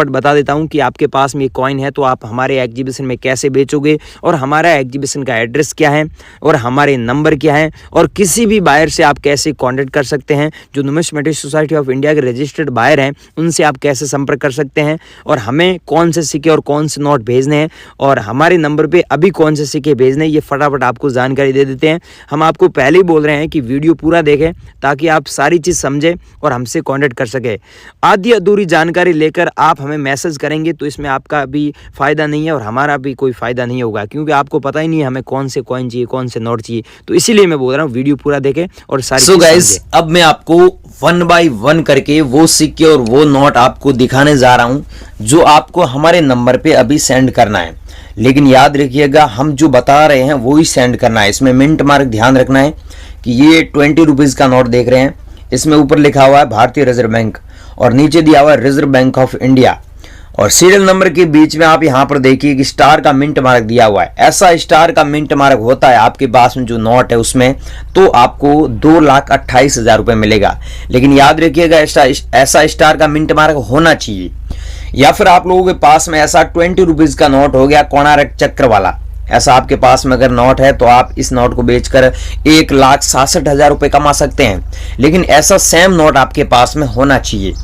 फटाफट बता देता हूँ कि आपके पास में ये कॉइन है तो आप हमारे एग्जीबिशन में कैसे बेचोगे, और हमारा एग्जीबिशन का एड्रेस क्या है, और हमारे नंबर क्या है, और किसी भी बायर से आप कैसे कॉन्टेक्ट कर सकते हैं। जो नुमिस्मेटिक सोसाइटी ऑफ इंडिया के रजिस्टर्ड बायर हैं उनसे आप कैसे संपर्क कर सकते हैं, और हमें कौन से सिक्के और कौन से नोट भेजने हैं, और हमारे नंबर पे अभी कौन से सिक्के भेजने हैं, ये फटाफट आपको जानकारी दे देते हैं। हम आपको पहले ही बोल रहे हैं कि वीडियो पूरा देखें ताकि आप सारी चीज़ समझें और हमसे कॉन्टेक्ट कर सके। आधी अधूरी जानकारी लेकर आप हमें मैसेज करेंगे तो इसमें आपका भी फ़ायदा नहीं है और हमारा भी कोई फ़ायदा नहीं होगा, क्योंकि आपको पता ही नहीं है हमें कौन से कॉइन चाहिए, कौन से नोट चाहिए। तो इसीलिए मैं बोल रहा हूँ वीडियो पूरा देखें और सारी सो गाइस, अब मैं आपको 1 बाय 1 करके वो सिक्के और वो नोट आपको दिखाने जा रहा हूँ जो आपको हमारे नंबर पे अभी सेंड करना है। लेकिन याद रखिएगा, हम जो बता रहे हैं वो ही सेंड करना है। इसमें मिंट मार्क ध्यान रखना है कि ये 20 रुपीज़ का नोट देख रहे हैं, इसमें ऊपर लिखा हुआ है भारतीय रिजर्व बैंक और नीचे दिया हुआ है रिजर्व बैंक ऑफ इंडिया, और सीरियल नंबर के बीच में आप यहाँ पर देखिए कि स्टार का मिंट मार्क दिया हुआ है। ऐसा स्टार का मिंट मार्क होता है आपके पास में जो नोट है उसमें, तो आपको 2,28,000 रुपये मिलेगा। लेकिन याद रखिएगा ऐसा स्टार का मिंट मार्क होना चाहिए। या फिर आप लोगों के पास में ऐसा 20 रुपीज़ का नोट हो गया कोणार्क चक्र वाला, ऐसा आपके पास में अगर नोट है तो आप इस नोट को बेचकर 1,67,000 रुपये कमा सकते हैं। लेकिन ऐसा सेम नोट आपके पास में होना चाहिए।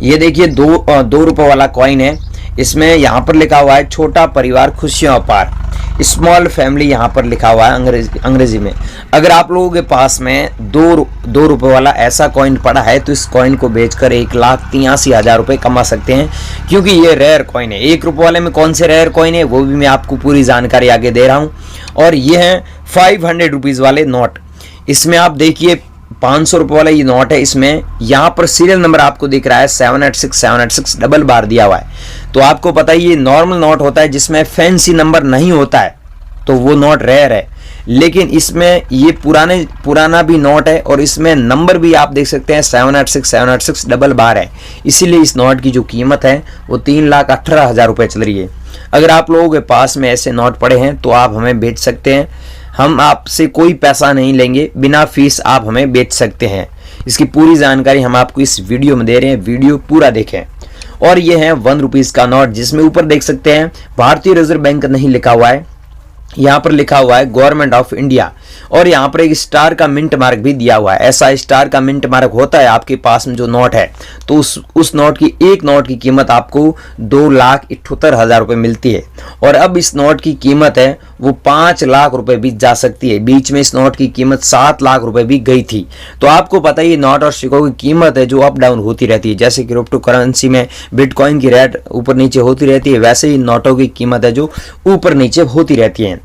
ये देखिए 2 रुपये वाला कॉइन है, इसमें यहाँ पर लिखा हुआ है छोटा परिवार खुशियों अपार, स्मॉल फैमिली यहाँ पर लिखा हुआ है अंग्रेजी में। अगर आप लोगों के पास में 2 रुपये वाला ऐसा कॉइन पड़ा है तो इस कॉइन को बेचकर 1,83,000 रुपये कमा सकते हैं, क्योंकि ये रेयर कॉइन है। 1 रुपये वाले में कौन से रेयर कॉइन है वो भी मैं आपको पूरी जानकारी आगे दे रहा हूँ। और ये हैं 500 रुपीज़ वाले नोट। इसमें आप देखिए 500 रुपये वाला ये नोट है, इसमें यहाँ पर सीरियल नंबर आपको दिख रहा है 786 डबल बार दिया हुआ है। तो आपको पता ही ये नॉर्मल नोट होता है जिसमें फैंसी नंबर नहीं होता है, तो वो नोट रेयर है। लेकिन इसमें ये पुराना भी नोट है और इसमें नंबर भी आप देख सकते हैं 786 डबल बार है। इसीलिए इस नोट की जो कीमत है वो 3,18,000 रुपये चल रही है। अगर आप लोगों के पास में ऐसे नोट पड़े हैं तो आप हमें बेच सकते हैं, हम आपसे कोई पैसा नहीं लेंगे, बिना फीस आप हमें बेच सकते हैं। इसकी पूरी जानकारी हम आपको इस वीडियो में दे रहे हैं, वीडियो पूरा देखें। और ये है 1 रुपीज़ का नोट, जिसमें ऊपर देख सकते हैं भारतीय रिजर्व बैंक नहीं लिखा हुआ है, यहाँ पर लिखा हुआ है गवर्नमेंट ऑफ इंडिया, और यहाँ पर एक स्टार का मिंट मार्क भी दिया हुआ है। ऐसा स्टार का मिंट मार्क होता है आपके पास में जो नोट है, तो उस नोट की एक नोट की कीमत आपको 2,78,000 रुपये मिलती है। और अब इस नोट की कीमत है वो 5 लाख रुपए भी जा सकती है। बीच में इस नोट की कीमत 7 लाख रुपए भी गई थी। तो आपको पता ही नोट और सिक्कों की कीमत है जो अप डाउन होती रहती है। जैसे क्रिप्टो करेंसी में बिटकॉइन की रेट ऊपर नीचे होती रहती है, वैसे ही नोटों की कीमत है जो ऊपर नीचे होती रहती है।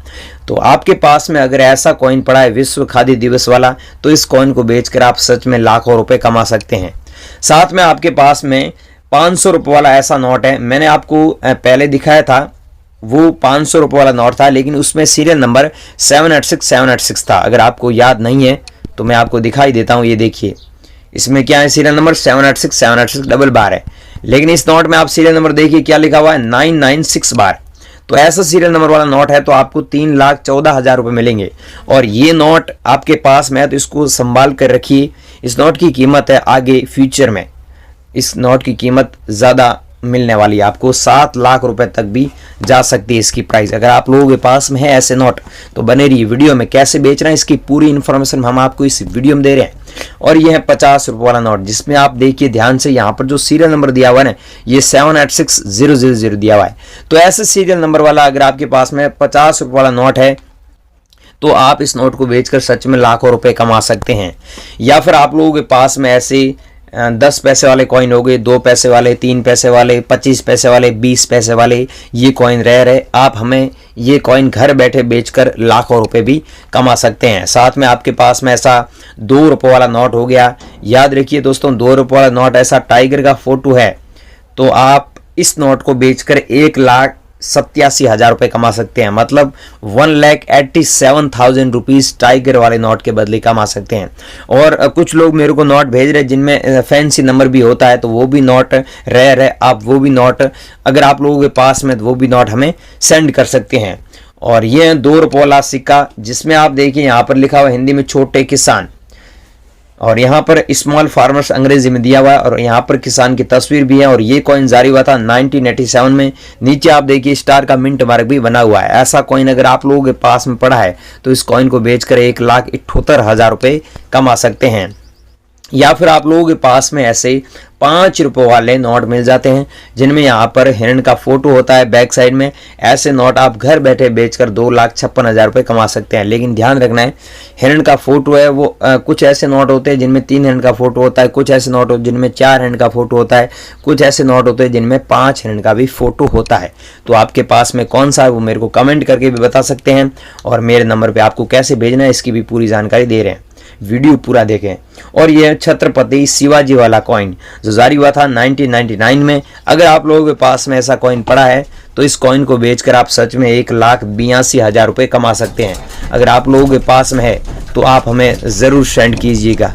तो आपके पास में अगर ऐसा कॉइन पड़ा है विश्व खादी दिवस वाला, तो इस कॉइन को बेचकर आप सच में लाखों रुपए कमा सकते हैं। साथ में आपके पास में 500 रुपये वाला ऐसा नोट है, मैंने आपको पहले दिखाया था, वो 500 रुपये वाला नोट था, लेकिन उसमें सीरियल नंबर 786 था। अगर आपको याद नहीं है तो मैं आपको दिखाई देता हूँ। ये देखिए इसमें क्या है, सीरियल नंबर 786 डबल बार है, लेकिन इस नोट में आप सीरियल नंबर देखिए क्या लिखा हुआ है, 996 बार। तो ऐसा सीरियल नंबर वाला नोट है तो आपको 3,14,000 रुपये मिलेंगे। और ये नोट आपके पास में है तो इसको संभाल कर रखिए। इस नोट की कीमत है आगे फ्यूचर में, इस नोट की कीमत ज़्यादा मिलने वाली है, आपको 7 लाख रुपए तक भी जा सकती है इसकी प्राइस। अगर आप लोगों के पास में है ऐसे नोट तो बने रहिए वीडियो में। कैसे बेच रहे हैं इसकी पूरी इन्फॉर्मेशन हम आपको इस वीडियो में दे रहे हैं। और ये है 50 रुपये वाला नोट, जिसमें आप देखिए ध्यान से यहाँ पर जो सीरियल नंबर दिया हुआ है ना, ये 786000 दिया हुआ है। तो ऐसे सीरियल नंबर वाला अगर आपके पास में 50 रुपये वाला नोट है तो आप इस नोट को बेचकर सच में लाखों रुपए कमा सकते हैं। या फिर आप लोगों के पास में ऐसे 10 पैसे वाले कॉइन हो गए, 2 पैसे वाले, 3 पैसे वाले, 25 पैसे वाले, 20 पैसे वाले, ये कॉइन रेयर है। आप हमें ये कॉइन घर बैठे बेचकर लाखों रुपए भी कमा सकते हैं। साथ में आपके पास में ऐसा 2 रुपये वाला नोट हो गया। याद रखिए दोस्तों, 2 रुपये वाला नोट ऐसा टाइगर का फोटो है, तो आप इस नोट को बेचकर 1,87,000 रुपये कमा सकते हैं। मतलब 1,87,000 रुपीज़ टाइगर वाले नोट के बदले कमा सकते हैं। और कुछ लोग मेरे को नोट भेज रहे हैं जिनमें फैंसी नंबर भी होता है, तो वो भी नोट रेयर है। आप वो भी नोट अगर आप लोगों के पास में, तो वो भी नोट हमें सेंड कर सकते हैं। और ये 2 रुपये वाला सिक्का, जिसमें आप देखिए यहाँ पर लिखा हुआ हिंदी में छोटे किसान, और यहाँ पर स्मॉल फार्मर्स अंग्रेजी में दिया हुआ है और यहाँ पर किसान की तस्वीर भी है। और ये कॉइन जारी हुआ था 1987 में। नीचे आप देखिए स्टार का मिंट मार्क भी बना हुआ है। ऐसा कॉइन अगर आप लोगों के पास में पड़ा है तो इस कॉइन को बेचकर 1,78,000 रुपये कमा सकते हैं। या फिर आप लोगों के पास में ऐसे 5 रुपये वाले नोट मिल जाते हैं जिनमें यहाँ पर हिरण का फोटो होता है बैक साइड में। ऐसे नोट आप घर बैठे बेचकर 2,56,000 रुपये कमा सकते हैं। लेकिन ध्यान रखना है, हिरण का फोटो है वो कुछ ऐसे नोट होते हैं जिनमें 3 हिरण का फोटो होता है, कुछ ऐसे नोट होते हैं जिनमें 4 हिरण का फोटो होता है, कुछ ऐसे नोट होते हैं जिनमें 5 हिरण का भी फोटो होता है। तो आपके पास में कौन सा है वो मेरे को कमेंट करके भी बता सकते हैं। और मेरे नंबर पर आपको कैसे भेजना है इसकी भी पूरी जानकारी दे रहे हैं, वीडियो पूरा देखें। और यह छत्रपति शिवाजी वाला कॉइन जो जारी हुआ था 1999 में। अगर आप लोगों के पास में ऐसा कॉइन पड़ा है तो इस कॉइन को बेचकर आप सच में 1,82,000 रुपये कमा सकते हैं। अगर आप लोगों के पास में है तो आप हमें ज़रूर सेंड कीजिएगा।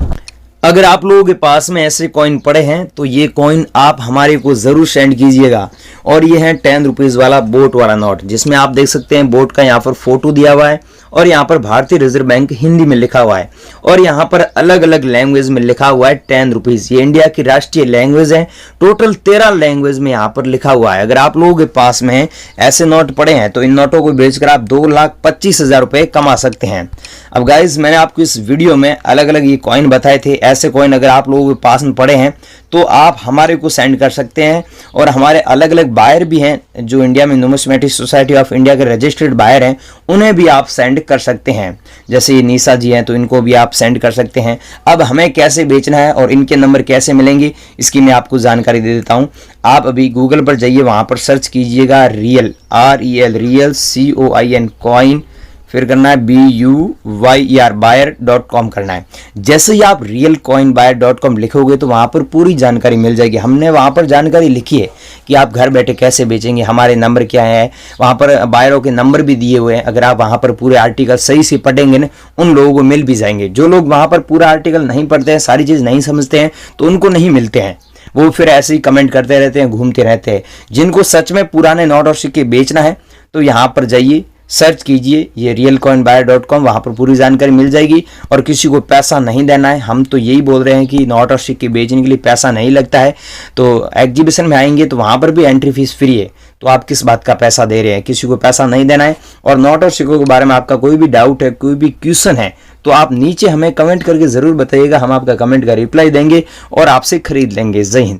अगर आप लोगों के पास में ऐसे कॉइन पड़े हैं तो ये कॉइन आप हमारे को ज़रूर सेंड कीजिएगा। और ये है 10 रुपीज़ वाला बोट वाला नोट, जिसमें आप देख सकते हैं बोट का यहाँ पर फोटो दिया हुआ है और यहाँ पर भारतीय रिजर्व बैंक हिंदी में लिखा हुआ है और यहाँ पर अलग अलग लैंग्वेज में लिखा हुआ है 10 रुपीज़। ये इंडिया की राष्ट्रीय लैंग्वेज है। टोटल 13 लैंग्वेज में यहाँ पर लिखा हुआ है। अगर आप लोगों के पास में ऐसे नोट पड़े हैं तो इन नोटों को बेचकर आप 2,25,000 रुपये कमा सकते हैं। अब गाइज मैंने आपको इस वीडियो में अलग अलग ये कॉइन बताए थे। ऐसे कॉइन अगर आप लोगों के पास में पड़े हैं तो आप हमारे को सेंड कर सकते हैं। और हमारे अलग अलग बायर भी हैं जो इंडिया में न्यूमिस्मेटिक सोसाइटी ऑफ इंडिया के रजिस्टर्ड बायर हैं, उन्हें भी आप सेंड कर सकते हैं। जैसे ये निशा जी हैं तो इनको भी आप सेंड कर सकते हैं। अब हमें कैसे बेचना है और इनके नंबर कैसे मिलेंगे इसकी मैं आपको जानकारी दे देता हूं। आप अभी गूगल पर जाइए, वहां पर सर्च कीजिएगा रियल REL COIN कॉइन, फिर करना है BUYER buyer.com करना है। जैसे ही आप realcoinbuyer.com लिखोगे तो वहाँ पर पूरी जानकारी मिल जाएगी। हमने वहाँ पर जानकारी लिखी है कि आप घर बैठे कैसे बेचेंगे, हमारे नंबर क्या है, वहाँ पर बायरों के नंबर भी दिए हुए हैं। अगर आप वहाँ पर पूरे आर्टिकल सही से पढ़ेंगे ना, उन लोगों को मिल भी जाएंगे। जो लोग वहाँ पर पूरा आर्टिकल नहीं पढ़ते हैं, सारी चीज़ नहीं समझते हैं, तो उनको नहीं मिलते हैं। वो फिर ऐसे ही कमेंट करते रहते हैं, घूमते रहते हैं। जिनको सच में पुराने नोट और सिक्के बेचना है तो यहाँ पर जाइए, सर्च कीजिए ये realcoinbuyer.com, वहाँ पर पूरी जानकारी मिल जाएगी। और किसी को पैसा नहीं देना है। हम तो यही बोल रहे हैं कि नोट और सिक्के बेचने के लिए पैसा नहीं लगता है। तो एग्जीबिशन में आएंगे तो वहाँ पर भी एंट्री फीस फ्री है, तो आप किस बात का पैसा दे रहे हैं? किसी को पैसा नहीं देना है। और नोट और सिक्कों के बारे में आपका कोई भी डाउट है, कोई भी क्वेश्चन है तो आप नीचे हमें कमेंट करके ज़रूर बताइएगा। हम आपका कमेंट का रिप्लाई देंगे और आपसे खरीद लेंगे। जय हिंद।